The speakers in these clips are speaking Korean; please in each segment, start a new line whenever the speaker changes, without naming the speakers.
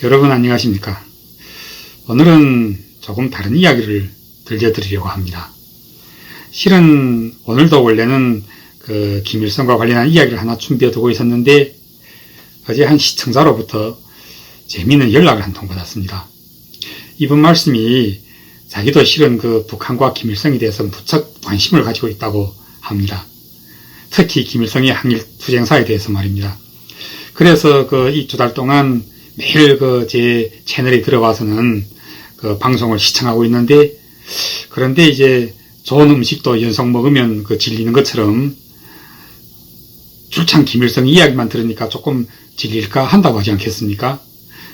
여러분 안녕하십니까? 오늘은 조금 다른 이야기를 들려드리려고 합니다. 실은 오늘도 원래는 김일성과 관련한 이야기를 하나 준비해 두고 있었는데 어제 한 시청자로부터 재미있는 연락을 한 통 받았습니다. 이분 말씀이 자기도 실은 북한과 김일성에 대해서 무척 관심을 가지고 있다고 합니다. 특히 김일성의 항일 투쟁사에 대해서 말입니다. 그래서 이 2달 동안 매일 제 채널에 들어가서는 방송을 시청하고 있는데, 그런데 이제 좋은 음식도 연속 먹으면 질리는 것처럼 줄창 김일성 이야기만 들으니까 조금 질릴까 한다고 하지 않겠습니까?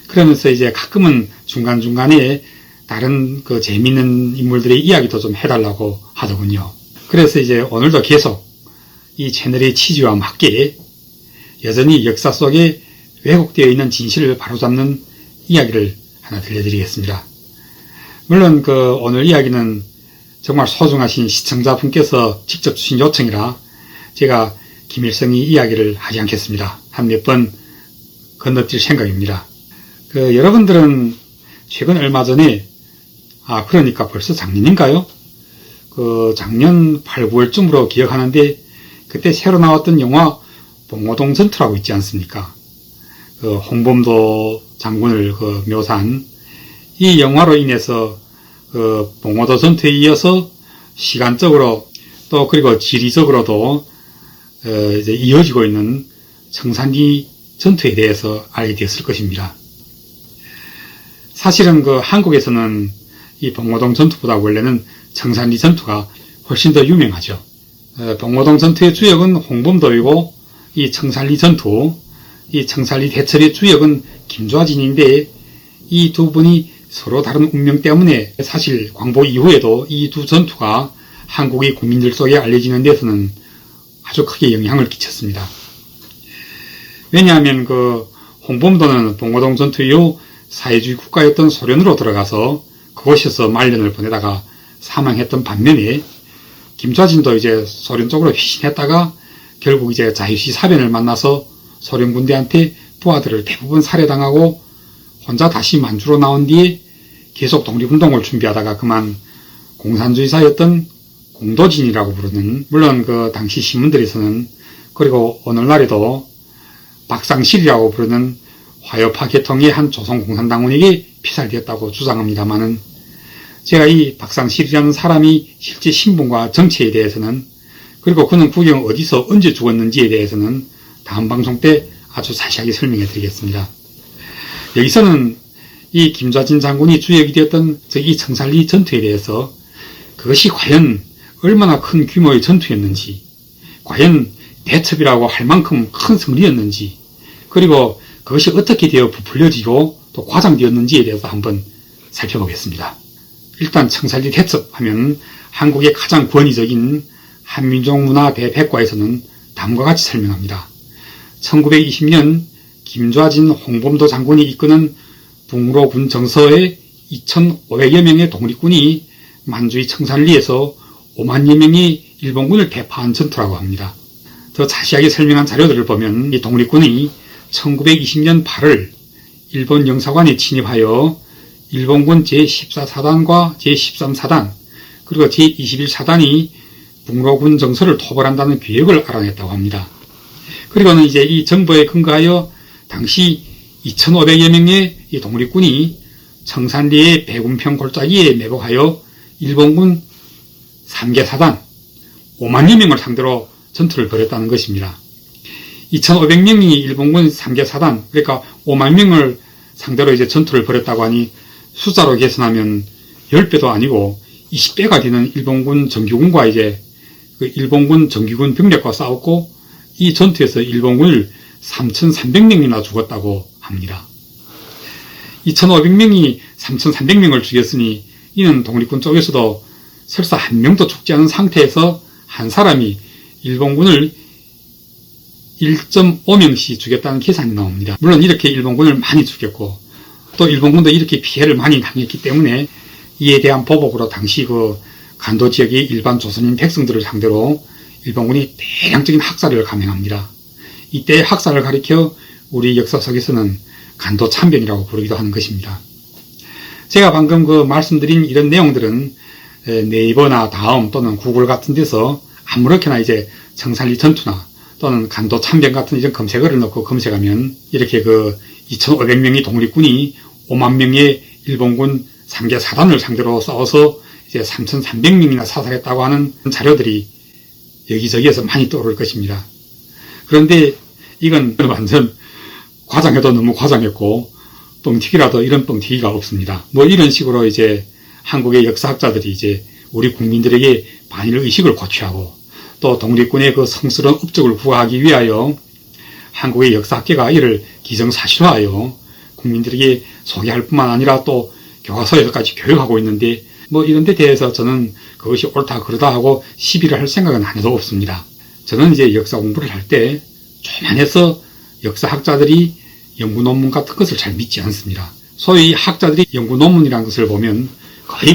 그러면서 이제 가끔은 중간중간에 다른 재미있는 인물들의 이야기도 좀 해달라고 하더군요. 그래서 이제 오늘도 계속 이 채널의 취지와 맞게 여전히 역사 속에 왜곡되어 있는 진실을 바로잡는 이야기를 하나 들려드리겠습니다. 물론 오늘 이야기는 정말 소중하신 시청자분께서 직접 주신 요청이라 제가 김일성의 이야기를 하지 않겠습니다. 한 몇 번 건너뛸 생각입니다. 여러분들은 최근 얼마 전에 그러니까 벌써 작년인가요? 작년 8, 9월쯤으로 기억하는데 그때 새로 나왔던 영화 봉오동 전투라고 있지 않습니까? 홍범도 장군을 묘사한 이 영화로 인해서 봉오도 전투에 이어서 시간적으로 또 그리고 지리적으로도 이제 이어지고 있는 청산리 전투에 대해서 알게 되었을 것입니다. 사실은 한국에서는 이 봉오동 전투보다 원래는 청산리 전투가 훨씬 더 유명하죠. 봉오동 전투의 주역은 홍범도이고 이 청산리 전투, 이 청산리 대첩의 주역은 김좌진인데 이 두 분이 서로 다른 운명 때문에 사실 광복 이후에도 이 두 전투가 한국의 국민들 속에 알려지는 데서는 아주 크게 영향을 끼쳤습니다. 왜냐하면 홍범도는 봉오동 전투 이후 사회주의 국가였던 소련으로 들어가서 그곳에서 말년을 보내다가 사망했던 반면에 김좌진도 이제 소련 쪽으로 휘신했다가 결국 이제 자유시 사변을 만나서 소련 군대한테 부하들을 대부분 살해당하고 혼자 다시 만주로 나온 뒤에 계속 독립운동을 준비하다가 그만 공산주의사였던 공도진이라고 부르는, 물론 당시 신문들에서는 그리고 오늘날에도 박상실이라고 부르는 화요파 계통의 한 조선공산당원에게 피살되었다고 주장합니다마는 제가 이 박상실이라는 사람이 실제 신분과 정체에 대해서는 그리고 그는 구경 어디서 언제 죽었는지에 대해서는 다음 방송 때 아주 자세하게 설명해 드리겠습니다. 여기서는 이 김좌진 장군이 주역이 되었던 이 청산리 전투에 대해서 그것이 과연 얼마나 큰 규모의 전투였는지, 과연 대첩이라고 할 만큼 큰 승리였는지, 그리고 그것이 어떻게 되어 부풀려지고 또 과장되었는지에 대해서 한번 살펴보겠습니다. 일단 청산리 대첩 하면 한국의 가장 권위적인 한민족문화 대백과에서는 다음과 같이 설명합니다. 1920년 김좌진 홍범도 장군이 이끄는 북로군 정서의 2,500여 명의 독립군이 만주의 청산리에서 50,000여 명의 일본군을 대파한 전투라고 합니다. 더 자세하게 설명한 자료들을 보면 이 독립군이 1920년 8월 일본 영사관에 침입하여 일본군 제14사단과 제13사단 그리고 제21사단이 북로군 정서를 토벌한다는 계획을 알아냈다고 합니다. 그리고는 이제 이 정보에 근거하여 당시 2,500여 명의 이 독립군이 청산리의 백운평 골짜기에 매복하여 일본군 3개사단 50,000여 명을 상대로 전투를 벌였다는 것입니다. 2,500명이 일본군 3개사단, 그러니까 50,000명을 상대로 이제 전투를 벌였다고 하니 숫자로 계산하면 10배도 아니고 20배가 되는 일본군 정규군과 이제 일본군 정규군 병력과 싸웠고 이 전투에서 일본군을 3,300명이나 죽었다고 합니다. 2,500명이 3,300명을 죽였으니 이는 독립군 쪽에서도 설사 한 명도 죽지 않은 상태에서 한 사람이 일본군을 1.5명씩 죽였다는 계산이 나옵니다. 물론 이렇게 일본군을 많이 죽였고 또 일본군도 이렇게 피해를 많이 당했기 때문에 이에 대한 보복으로 당시 간도 지역의 일반 조선인 백성들을 상대로 일본군이 대량적인 학살을 감행합니다. 이때 학살을 가리켜 우리 역사 속에서는 간도 참변이라고 부르기도 하는 것입니다. 제가 방금 말씀드린 이런 내용들은 네이버나 다음 또는 구글 같은 데서 아무렇게나 이제 청산리 전투나 또는 간도 참변 같은 이런 검색어를 넣고 검색하면 이렇게 2,500명의 독립군이 5만 명의 일본군 3개 사단을 상대로 싸워서 이제 3,300명이나 사살했다고 하는 자료들이 여기저기에서 많이 떠오를 것입니다. 그런데 이건 완전 과장해도 너무 과장했고 뻥튀기라도 이런 뻥튀기가 없습니다. 이런 식으로 이제 한국의 역사학자들이 이제 우리 국민들에게 반일 의식을 고취하고 또 독립군의 성스러운 업적을 구하기 위하여 한국의 역사학계가 이를 기정사실화하여 국민들에게 소개할 뿐만 아니라 또 교과서에서까지 교육하고 있는데 이런 데 대해서 저는 그것이 옳다 그러다 하고 시비를 할 생각은 하나도 없습니다. 저는 이제 역사 공부를 할 때 조만해서 역사학자들이 연구 논문 같은 것을 잘 믿지 않습니다. 소위 학자들이 연구 논문이라는 것을 보면 거의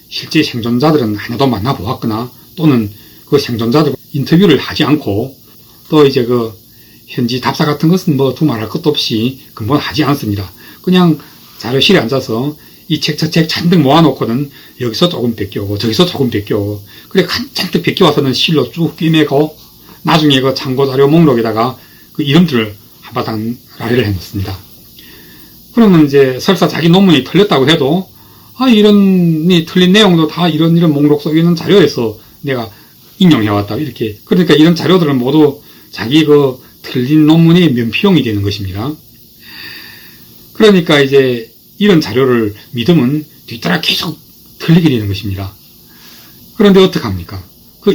실제 생존자들은 하나도 만나보았거나 또는 생존자들 인터뷰를 하지 않고 또 이제 현지 답사 같은 것은 두말할 것도 없이 근본 하지 않습니다. 그냥 자료실에 앉아서 이 책 저 책 잔뜩 모아놓고는 여기서 조금 베껴오고 저기서 조금 베껴오고 그래 잔뜩 베껴와서는 실로 쭉 꿰매고 나중에 참고자료 목록에다가 이름들을 한바탕 라리를 해놓습니다. 그러면 이제 설사 자기 논문이 틀렸다고 해도 이런 틀린 내용도 다 이런 목록 속에 있는 자료에서 내가 인용해왔다 이렇게 그러니까 이런 자료들은 모두 자기 틀린 논문의 면피용이 되는 것입니다. 그러니까 이제 이런 자료를 믿으면 뒤따라 계속 틀리게 되는 것입니다. 그런데 어떡합니까?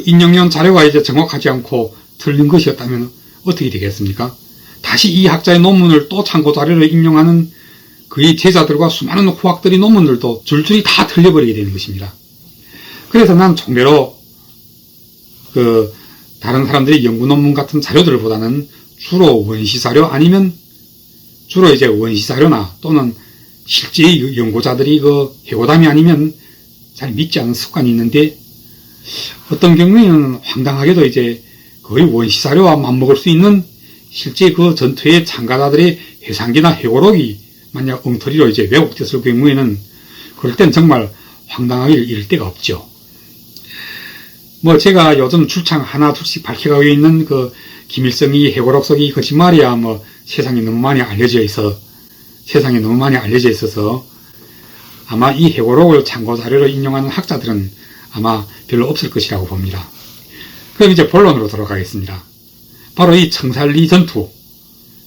인용용 자료가 이제 정확하지 않고 틀린 것이었다면 어떻게 되겠습니까? 다시 이 학자의 논문을 또 참고 자료를 인용하는 그의 제자들과 수많은 후학들의 논문들도 줄줄이 다 틀려버리게 되는 것입니다. 그래서 난 종대로 다른 사람들의 연구 논문 같은 자료들을 보다는 주로 원시자료 아니면 주로 이제 원시자료나 또는 실제 연구자들이 해고담이 아니면 잘 믿지 않는 습관이 있는데 어떤 경우에는 황당하게도 이제 거의 원시자료와 맞먹을 수 있는 실제 전투의 참가자들의 회상기나 회고록이 만약 엉터리로 이제 왜곡됐을 경우에는 그럴 땐 정말 황당하게 이를 데가 없죠. 제가 요즘 출창 하나 둘씩 밝혀가고 있는 김일성이 회고록 속이 거짓말이야 세상에 너무 많이 알려져 있어서 아마 이 회고록을 참고 자료로 인용하는 학자들은 아마 별로 없을 것이라고 봅니다. 그럼 이제 본론으로 돌아가겠습니다. 바로 이 청산리 전투,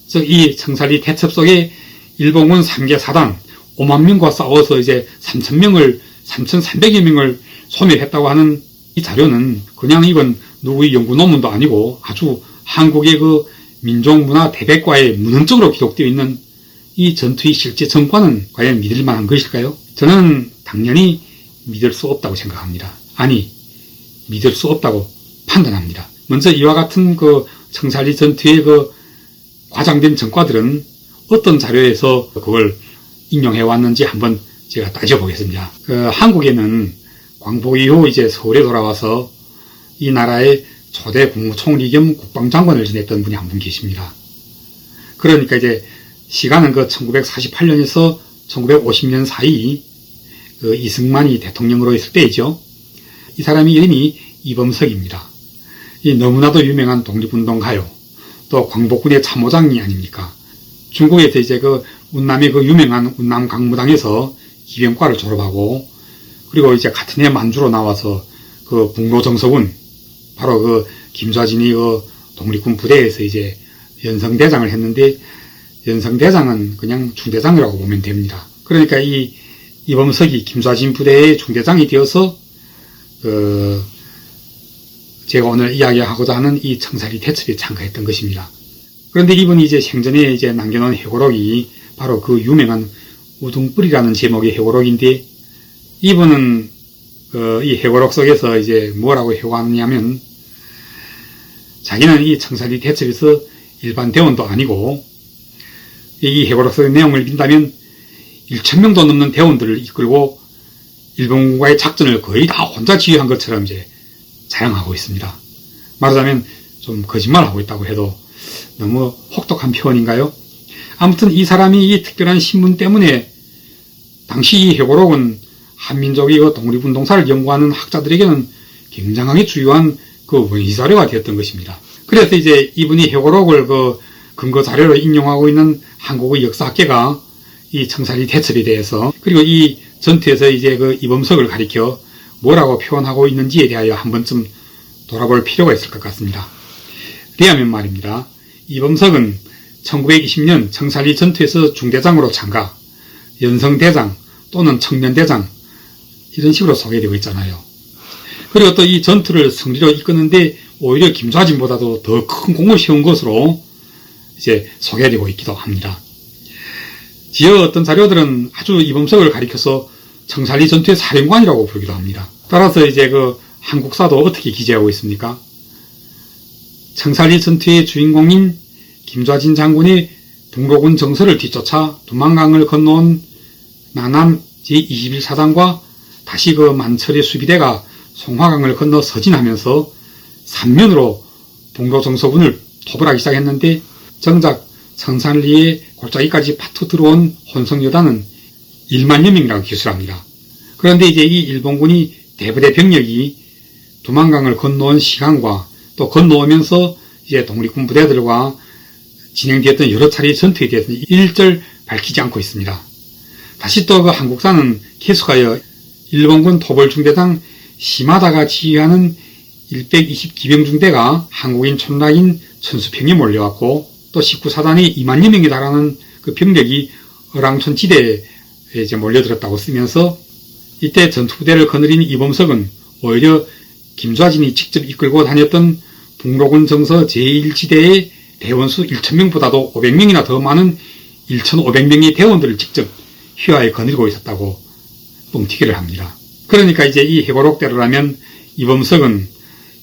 즉 이 청산리 대첩 속에 일본군 3개 사단 5만 명과 싸워서 이제 3,300여 명을 소멸했다고 하는 이 자료는 그냥 이건 누구의 연구 논문도 아니고 아주 한국의 민족문화 대백과에 문헌적으로 기록되어 있는 이 전투의 실제 전과는 과연 믿을 만한 것일까요? 저는 당연히 믿을 수 없다고 생각합니다. 아니, 믿을 수 없다고 판단합니다. 먼저 이와 같은 청산리 전투의 과장된 전과들은 어떤 자료에서 그걸 인용해 왔는지 한번 제가 따져보겠습니다. 한국에는 광복 이후 이제 서울에 돌아와서 이 나라의 초대 국무총리 겸 국방장관을 지냈던 분이 한 분 계십니다. 그러니까 이제 시간은 1948년에서 1950년 사이 이승만이 대통령으로 있을 때이죠. 이 사람이 이름이 이범석입니다. 이 너무나도 유명한 독립운동가요. 또 광복군의 참모장이 아닙니까? 중국에서 이제 운남의 유명한 운남 강무당에서 기병과를 졸업하고 그리고 이제 같은 해 만주로 나와서 북로정서군 바로 김좌진이 독립군 부대에서 이제 연성대장을 했는데 연성대장은 그냥 중대장이라고 보면 됩니다. 그러니까 이 이범석이 김좌진 부대의 중대장이 되어서 제가 오늘 이야기하고자 하는 이 청산리 대첩에 참가했던 것입니다. 그런데 이분이 이제 생전에 이제 남겨놓은 회고록이 바로 유명한 우등불이라는 제목의 회고록인데 이분은 이 회고록 속에서 이제 뭐라고 회고하느냐면 자기는 이 청산리 대첩에서 일반 대원도 아니고 이 회고록 속의 내용을 믿다면 1,000명도 넘는 대원들을 이끌고 일본과의 작전을 거의 다 혼자 지휘한 것처럼 이제 자랑하고 있습니다. 말하자면 좀 거짓말하고 있다고 해도 너무 혹독한 표현인가요? 아무튼 이 사람이 이 특별한 신분 때문에 당시 이 회고록은 한민족이 그 독립운동사를 연구하는 학자들에게는 굉장하게 중요한 그 원시 자료가 되었던 것입니다. 그래서 이제 이분이 회고록을 그 근거 자료로 인용하고 있는 한국의 역사학계가 이 청산리 대첩에 대해서 그리고 이 전투에서 이제 그 이범석을 가리켜 뭐라고 표현하고 있는지에 대하여 한 번쯤 돌아볼 필요가 있을 것 같습니다. 왜냐하면 말입니다. 이범석은 1920년 청산리 전투에서 중대장으로 참가, 연성대장 또는 청년대장 이런 식으로 소개되고 있잖아요. 그리고 또 이 전투를 승리로 이끄는데 오히려 김좌진보다도 더 큰 공을 세운 것으로 이제 소개되고 있기도 합니다. 지어 어떤 자료들은 아주 이범석을 가리켜서 청산리 전투의 사령관이라고 부르기도 합니다. 따라서 이제 그 한국사도 어떻게 기재하고 있습니까? 청산리 전투의 주인공인 김좌진 장군이 북로군 정서를 뒤쫓아 두만강을 건너온 나남 제21사단과 다시 그 만철의 수비대가 송화강을 건너 서진하면서 삼면으로 북로 정서군을 토벌하기 시작했는데 정작 청산리의 골짜기까지 파투 들어온 혼성여단은 1만여 명이라고 기술합니다. 그런데 이제 이 일본군이 대부대 병력이 두만강을 건너온 시간과 또 건너오면서 이제 독립군 부대들과 진행되었던 여러 차례의 전투에 대해서는 일절 밝히지 않고 있습니다. 다시 또 그 한국사는 계속하여 일본군 토벌중대장 시마다가 지휘하는 120기병중대가 한국인 촌락인 천수평에 몰려왔고 또 19사단이 2만여 명에 달하는 그 병력이 어랑촌 지대에 이제 몰려들었다고 쓰면서 이때 전투부대를 거느린 이범석은 오히려 김좌진이 직접 이끌고 다녔던 북로군 정서 제1지대의 대원수 1,000명보다도 500명이나 더 많은 1,500명의 대원들을 직접 휘하에 거느리고 있었다고 뻥튀기를 합니다. 그러니까 이제 이 회고록대로라면 이범석은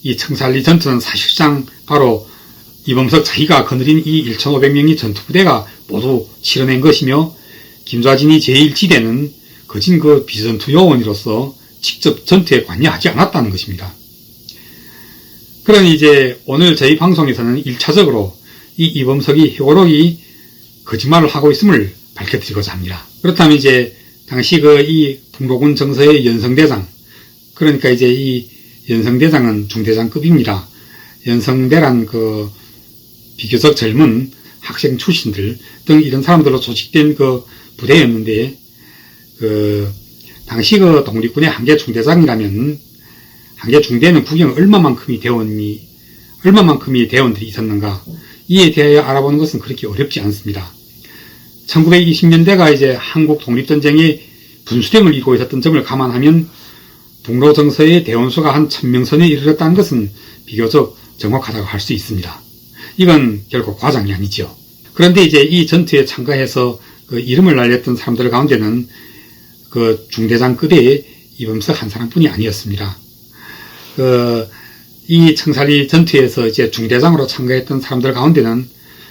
이 청산리 전투는 사실상 바로 이범석 자기가 거느린 이 1,500명의 전투부대가 모두 치러낸 것이며 김좌진이 제1지대는 거진 그 비전투 요원으로서 직접 전투에 관여하지 않았다는 것입니다. 그러니 이제 오늘 저희 방송에서는 1차적으로 이 이범석이 회고록이 거짓말을 하고 있음을 밝혀드리고자 합니다. 그렇다면 이제 당시 그 이 북로군 정서의 연성대장, 그러니까 이제 이 연성대장은 중대장급입니다. 연성대란 그 비교적 젊은 학생 출신들 등 이런 사람들로 조직된 그 부대였는데 그 당시 그 독립군의 한계 중대장이라면 한계 중대는 구경 얼마만큼의 대원들이 있었는가 이에 대하여 알아보는 것은 그렇게 어렵지 않습니다. 1920년대가 이제 한국 독립전쟁의 분수령을 이루고 있었던 점을 감안하면 북로 정서의 대원수가 한 1000명 선에 이르렀다는 것은 비교적 정확하다고 할 수 있습니다. 이건 결국 과장이 아니죠. 그런데 이제 이 전투에 참가해서 그 이름을 날렸던 사람들 가운데는 그 중대장급의 이범석 한 사람뿐이 아니었습니다. 이 청산리 전투에서 이제 중대장으로 참가했던 사람들 가운데는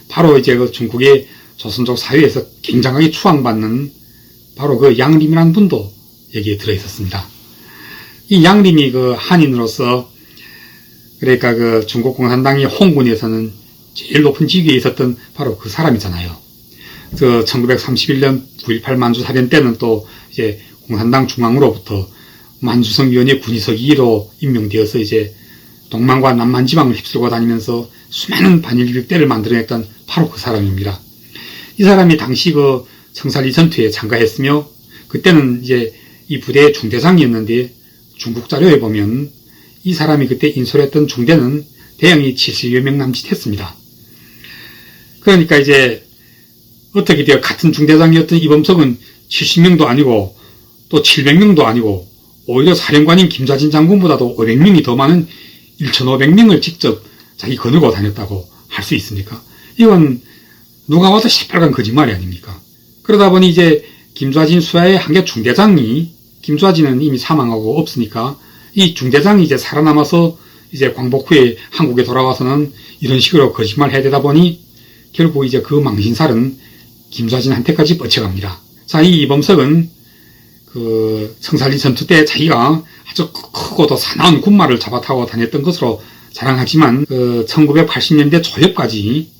바로 이제 그 중국의 조선족 사회에서 굉장하게 추앙받는 바로 그 양림이라는 분도 여기에 들어있었습니다. 이 양림이 그 한인으로서 그러니까 그 중국 공산당의 홍군에서는 제일 높은 직위에 있었던 바로 그 사람이잖아요. 그 1931년 9.18 만주사변 때는 또 이제 공산당 중앙으로부터 만주성 위원회 군의서기로 임명되어서 이제 동만과 남만 지방을 휩쓸고 다니면서 수많은 반일교육대를 만들어냈던 바로 그 사람입니다. 이 사람이 당시 그 청산리 전투에 참가했으며 그때는 이제 이 부대의 중대장이었는데 중국 자료에 보면 이 사람이 그때 인솔했던 중대는 대형이 70여 명 남짓했습니다. 그러니까 이제 어떻게 되어 같은 중대장이었던 이범석은 70명도 아니고 또 700명도 아니고 오히려 사령관인 김좌진 장군보다도 500명이 더 많은 1,500명을 직접 자기 거느고 다녔다고 할 수 있습니까? 이건 누가 와도 시뻘건 거짓말이 아닙니까? 그러다 보니 이제 김좌진 수하의 한계 중대장이 김좌진은 이미 사망하고 없으니까 이 중대장이 이제 살아남아서 이제 광복 후에 한국에 돌아와서는 이런 식으로 거짓말 해야 되다 보니 결국 이제 그 망신살은 김좌진한테까지 뻗쳐갑니다. 자, 이 이범석은 그 청산리 전투 때 자기가 아주 크고도 사나운 군마를 잡아타고 다녔던 것으로 자랑하지만 그 1980년대 초엽까지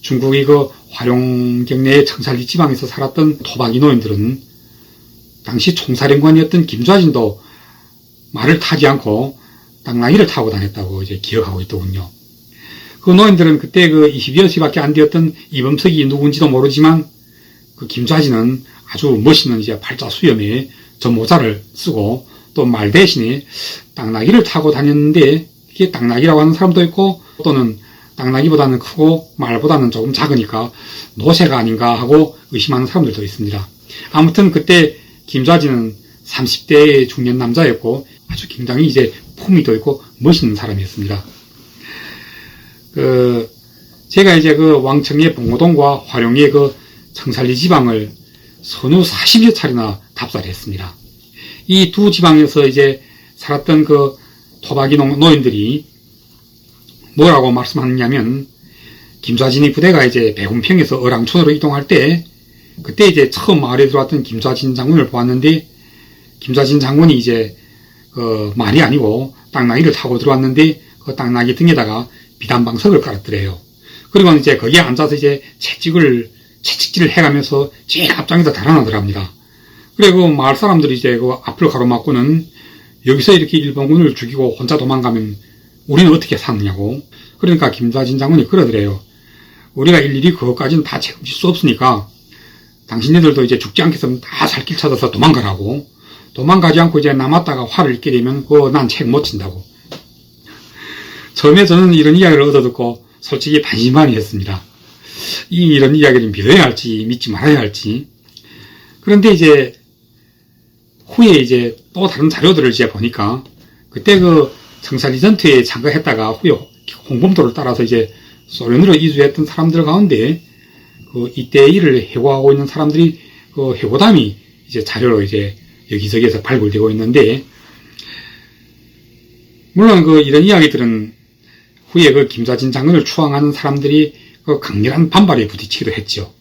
중국이 그 화룡 경내의 청살리 지방에서 살았던 토박이 노인들은 당시 총사령관이었던 김좌진도 말을 타지 않고 당나귀를 타고 다녔다고 이제 기억하고 있더군요. 그 노인들은 그때 그 22여시밖에 안 되었던 이범석이 누군지도 모르지만 그 김좌진은 아주 멋있는 이제 팔자 수염에 저 모자를 쓰고 또 말 대신에 당나귀를 타고 다녔는데 이게 당나귀라고 하는 사람도 있고 또는 당나귀보다는 크고 말보다는 조금 작으니까 노새가 아닌가 하고 의심하는 사람들도 있습니다. 아무튼 그때 김좌진은 30대의 중년 남자였고 아주 굉장히 이제 품위도 있고 멋있는 사람이었습니다. 제가 이제 그 왕청의 봉오동과 화룡의 그 청살리 지방을 서너 40여 차례나 답사를 했습니다. 이 두 지방에서 이제 살았던 그 토박이 노인들이 뭐라고 말씀하느냐면 김좌진이 부대가 이제 백운평에서 어랑촌으로 이동할 때 그때 이제 처음 마을에 들어왔던 김좌진 장군을 보았는데 김좌진 장군이 이제 말이 아니고 당나귀를 타고 들어왔는데 그 당나귀 등에다가 비단방석을 깔았더래요. 그리고 이제 거기에 앉아서 이제 채찍질을 해가면서 제일 앞장에서 달아나더랍니다. 그리고 마을 사람들이 이제 그 앞을 가로막고는 여기서 이렇게 일본군을 죽이고 혼자 도망가면 우리는 어떻게 사느냐고. 그러니까 김좌진 장군이 그러더래요. 우리가 일일이 그것까지는 다 책임질 수 없으니까 당신네들도 이제 죽지 않겠으면 다 살 길 찾아서 도망가라고. 도망가지 않고 이제 남았다가 화를 입게 되면 난 책 못 친다고. 처음에 저는 이런 이야기를 얻어듣고 솔직히 반신반의했습니다. 이런 이야기를 믿어야 할지 믿지 말아야 할지. 그런데 이제 후에 이제 또 다른 자료들을 이제 보니까 그때 그 청살리 전투에 참가했다가 후에 홍범도를 따라서 이제 소련으로 이주했던 사람들 가운데 그 이때 일을 해고하고 있는 사람들이 그 해고담이 이제 자료로 이제 여기저기에서 발굴되고 있는데, 물론 그 이런 이야기들은 후에 그 김좌진 장군을 추앙하는 사람들이 그 강렬한 반발에 부딪히기도 했죠.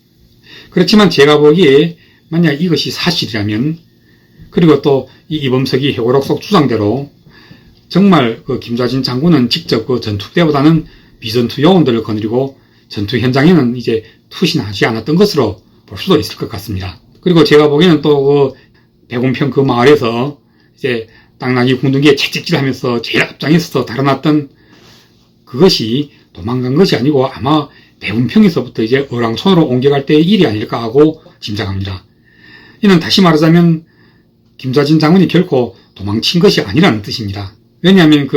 그렇지만 제가 보기에 만약 이것이 사실이라면, 그리고 또 이 이범석이 해고록 속 주장대로 정말 그 김좌진 장군은 직접 그 전투대보다는 비전투 요원들을 거느리고 전투 현장에는 이제 투신하지 않았던 것으로 볼 수도 있을 것 같습니다. 그리고 제가 보기에는 또 그 백운평 그 마을에서 이제 당나귀 궁둥이에 채찍질하면서 제일 앞장에서 달아났던 그것이 도망간 것이 아니고 아마 백운평에서부터 이제 어랑촌으로 옮겨갈 때의 일이 아닐까 하고 짐작합니다. 이는 다시 말하자면 김좌진 장군이 결코 도망친 것이 아니라는 뜻입니다. 왜냐하면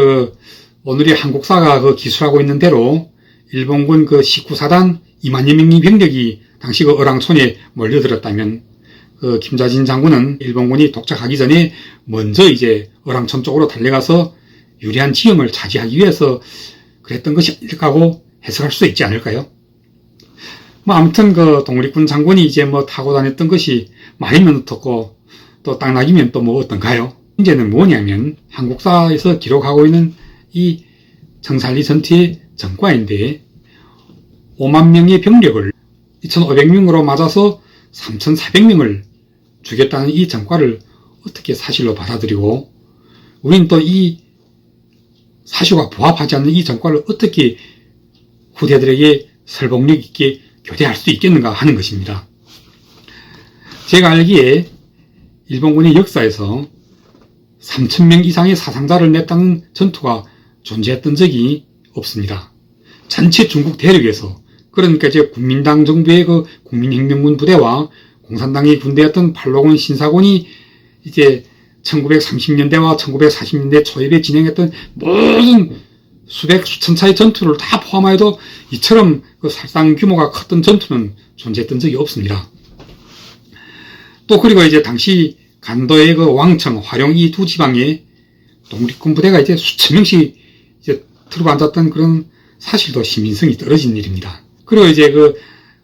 오늘의 한국사가 기술하고 있는 대로 일본군 19사단 2만여 명의 병력이 당시 어랑촌에 몰려들었다면 김좌진 장군은 일본군이 도착하기 전에 먼저 이제 어랑촌 쪽으로 달려가서 유리한 지형을 차지하기 위해서 그랬던 것이 아닐까 하고 해석할 수 있지 않을까요? 아무튼 독립군 장군이 이제 타고 다녔던 것이 말이면 어떻고 또 당나귀면 또 어떤가요? 문제는 뭐냐면 한국사에서 기록하고 있는 이 청살리 전투의 전과인데 5만 명의 병력을 2,500명으로 맞아서 3,400명을 죽였다는 이 전과를 어떻게 사실로 받아들이고 우린 또 이 사실과 부합하지 않는 이 전과를 어떻게 후대들에게 설득력 있게 교대할 수 있겠는가 하는 것입니다. 제가 알기에 일본군의 역사에서 3,000명 이상의 사상자를 냈다는 전투가 존재했던 적이 없습니다. 전체 중국 대륙에서, 그러니까 이제 국민당 정부의 국민혁명군 부대와 공산당의 군대였던 팔로군 신사군이 이제 1930년대와 1940년대 초입에 진행했던 모든 수백 수천 차의 전투를 다 포함하여도 이처럼 살상 규모가 컸던 전투는 존재했던 적이 없습니다. 또 그리고 이제 당시 간도의 왕청, 화룡 이 두 지방에 독립군 부대가 이제 수천 명씩 이제 들고 앉았던 그런 사실도 신빙성이 떨어진 일입니다. 그리고 이제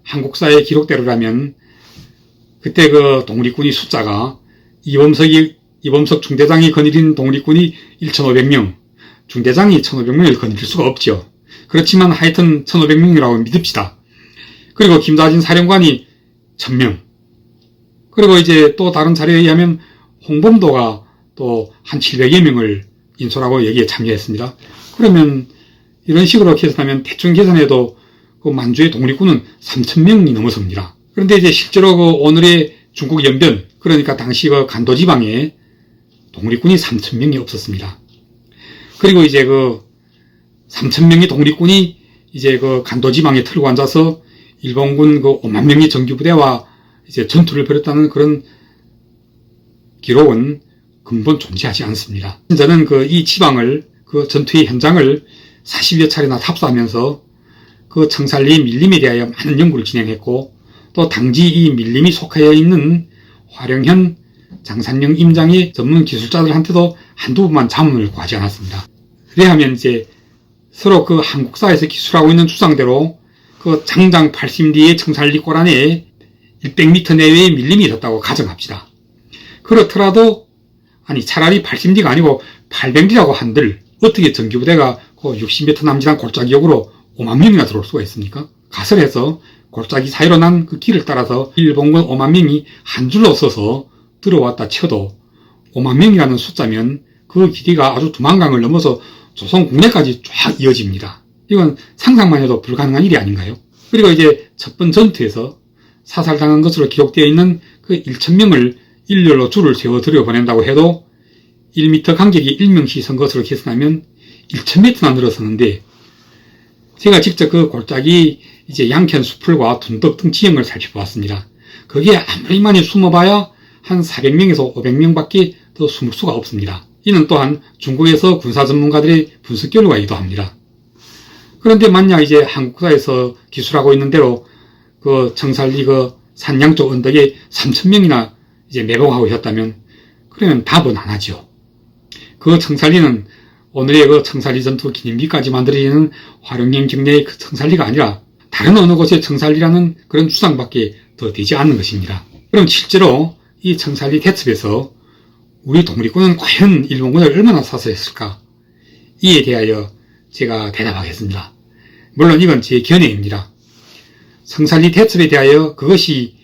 한국사의 기록대로라면 그때 독립군이 숫자가 이범석 중대장이 거느린 독립군이 1,500명, 중대장이 1,500명을 거느릴 수가 없죠. 그렇지만 하여튼 1,500명이라고 믿읍시다. 그리고 김좌진 사령관이 1,000명. 그리고 이제 또 다른 자료에 의하면 홍범도가 또 한 700여 명을 인솔하고 여기에 참여했습니다. 그러면 이런 식으로 계산하면 대충 계산해도 그 만주의 독립군은 3,000명이 넘어섭니다. 그런데 이제 실제로 그 오늘의 중국 연변, 그러니까 당시 그 간도 지방에 독립군이 3,000명이 없었습니다. 그리고 이제 그 3,000명의 독립군이 이제 그 간도 지방에 틀고 앉아서 일본군 그 5만 명의 정규부대와 이제 전투를 벌였다는 그런 기록은 근본 존재하지 않습니다. 저는 그 이 지방을, 그 전투의 현장을 40여 차례나 탑사하면서 그 청산리 밀림에 대하여 많은 연구를 진행했고, 또 당시 이 밀림이 속하여 있는 화령현, 장산영 임장의 전문 기술자들한테도 한두 번만 자문을 구하지 않았습니다. 그래야하면 이제 서로 그 한국사에서 기술하고 있는 주장대로 그 장장 80리의 청산리 고란에 100m 내외의 밀림이 있었다고 가정합시다. 그렇더라도 아니 차라리 80리가 아니고 800리라고 한들 어떻게 정규부대가 그 60m 남짓한 골짜기역으로 5만 명이나 들어올 수가 있습니까? 가설에서 골짜기 사이로 난 그 길을 따라서 일본군 5만 명이 한 줄로 서서 들어왔다 쳐도 5만 명이라는 숫자면 그 길이가 아주 두만강을 넘어서 조선 국내까지 쫙 이어집니다. 이건 상상만 해도 불가능한 일이 아닌가요? 그리고 이제 첫 번 전투에서 사살당한 것으로 기록되어 있는 그 1,000명을 일렬로 줄을 세워 들여보낸다고 해도 1m 간격이 1명씩 선 것으로 계산하면 1,000m나 늘어서는데, 제가 직접 그 골짜기 이제 양켠 수풀과 둔덕 등지형을 살펴보았습니다. 거기에 아무리 많이 숨어봐야 한 400명에서 500명밖에 더 숨을 수가 없습니다. 이는 또한 중국에서 군사 전문가들의 분석 결과이기도 합니다. 그런데 만약 이제 한국사에서 기술하고 있는 대로 그 청산리 그 산 양쪽 언덕에 3,000명이나 이제 매봉하고 있었다면, 그러면 답은 안 하죠. 그 청산리는 오늘의 그 청산리 전투 기념비까지 만들어지는 화령현 경내의 그 청산리가 아니라 다른 어느 곳의 청산리라는 그런 주장밖에 더 되지 않는 것입니다. 그럼 실제로 이 청산리 대첩에서 우리 독립군은 과연 일본군을 얼마나 사살했을까? 이에 대하여 제가 대답하겠습니다. 물론 이건 제 견해입니다. 청산리 대첩에 대하여 그것이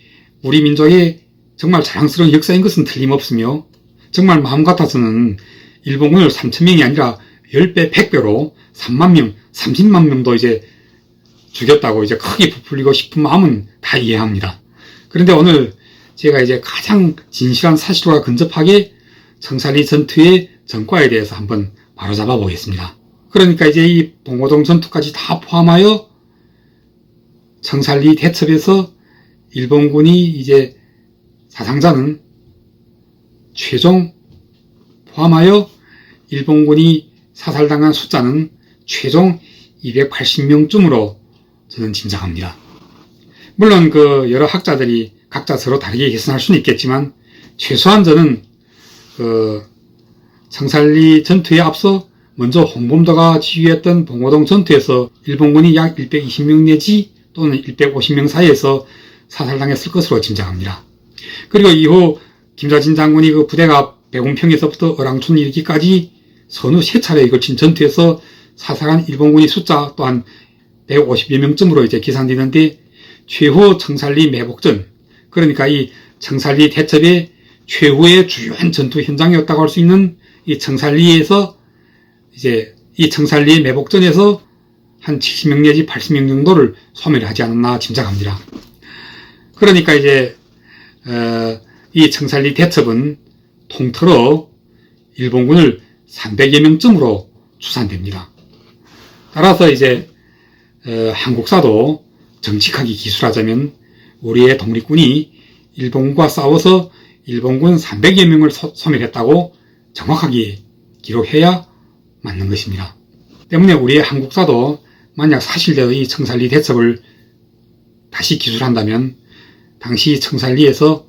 우리 민족의 정말 자랑스러운 역사인 것은 틀림없으며, 정말 마음 같아서는 일본군을 3,000명이 아니라 10배, 100배로 3만 명, 30만 명도 이제 죽였다고 이제 크게 부풀리고 싶은 마음은 다 이해합니다. 그런데 오늘 제가 이제 가장 진실한 사실과 근접하게 청산리 전투의 전과에 대해서 한번 바로잡아 보겠습니다. 그러니까 이제 이 봉오동 전투까지 다 포함하여 청산리 대첩에서 일본군이 이제 사상자는 최종 포함하여 일본군이 사살당한 숫자는 최종 280명쯤으로 저는 짐작합니다. 물론 그 여러 학자들이 각자 서로 다르게 계산할 수는 있겠지만, 최소한 저는 그 청산리 전투에 앞서 먼저 홍범도가 지휘했던 봉오동 전투에서 일본군이 약 120명 내지 또는 150명 사이에서 사살당했을 것으로 짐작합니다. 그리고 이후 김좌진 장군이 그 부대가 백운평에서부터 어랑촌 이르기까지 서너 세 차례에 걸친 전투에서 사살한 일본군의 숫자 또한 150여 명쯤으로 이제 계산되는데, 최후 청산리 매복전, 그러니까 이 청산리 대첩의 최후의 주요한 전투 현장이었다고 할 수 있는 이 청산리에서 이제 이 청산리 매복전에서 한 70명 내지 80명 정도를 소멸을 하지 않았나 짐작합니다. 그러니까 이제 이 청산리 대첩은 통틀어 일본군을 300여 명쯤으로 추산됩니다. 따라서 이제 한국사도 정직하게 기술하자면 우리의 독립군이 일본과 싸워서 일본군 300여 명을 소멸했다고 정확하게 기록해야 맞는 것입니다. 때문에 우리의 한국사도 만약 사실대로 이 청산리 대첩을 다시 기술한다면 당시 청산리에서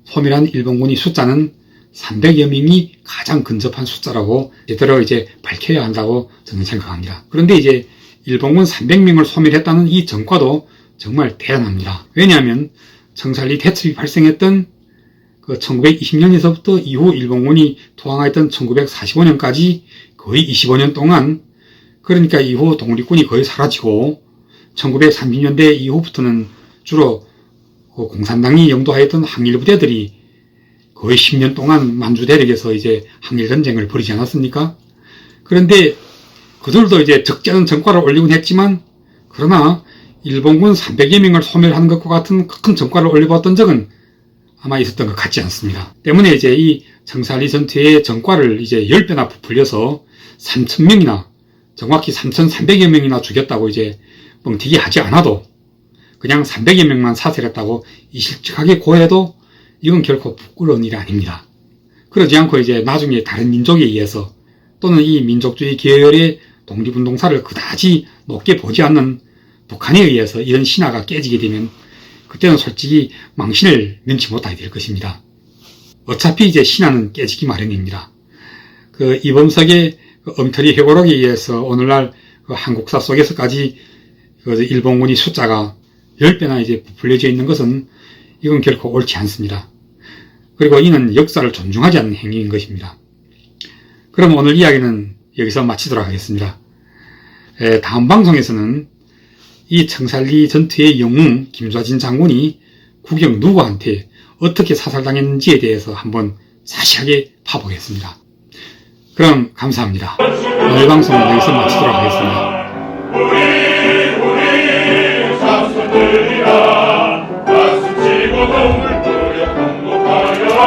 소멸한 일본군의 숫자는 300여 명이 가장 근접한 숫자라고 제대로 이제 밝혀야 한다고 저는 생각합니다. 그런데 이제 일본군 300명을 소멸했다는 이 전과도 정말 대단합니다. 왜냐하면 청산리 대첩이 발생했던 그 1920년에서부터 이후 일본군이 투항했던 1945년까지 거의 25년 동안, 그러니까 이후 독립군이 거의 사라지고 1930년대 이후부터는 주로 그 공산당이 영도하였던 항일부대들이 거의 10년 동안 만주 대륙에서 이제 항일전쟁을 벌이지 않았습니까? 그런데 그들도 이제 적지 않은 전과를 올리곤 했지만 그러나 일본군 300여 명을 소멸하는 것과 같은 큰 전과를 올려보았던 적은 아마 있었던 것 같지 않습니다. 때문에 이제 이 청산리 전투의 전과를 이제 10배나 부풀려서 3,000명이나, 정확히 3,300여 명이나 죽였다고 이제 뻥튀기 하지 않아도, 그냥 300여 명만 사살했다고 이실직하게 고해도 이건 결코 부끄러운 일이 아닙니다. 그러지 않고 이제 나중에 다른 민족에 의해서, 또는 이 민족주의 계열의 독립운동사를 그다지 높게 보지 않는 북한에 의해서 이런 신화가 깨지게 되면 그때는 솔직히 망신을 면치 못하게 될 것입니다. 어차피 이제 신화는 깨지기 마련입니다. 이범석의 엉터리 회고록에 의해서 오늘날 한국사 속에서까지 일본군이 숫자가 10배나 이제 부풀려져 있는 것은 이건 결코 옳지 않습니다. 그리고 이는 역사를 존중하지 않는 행위인 것입니다. 그럼 오늘 이야기는 여기서 마치도록 하겠습니다. 다음 방송에서는 이 청산리 전투의 영웅 김좌진 장군이 국영 누구한테 어떻게 사살당했는지에 대해서 한번 자세하게 파보겠습니다. 그럼 감사합니다. 오늘 방송은 여기서 마치도록 하겠습니다.
우리 자손들이라 가슴 치고 동물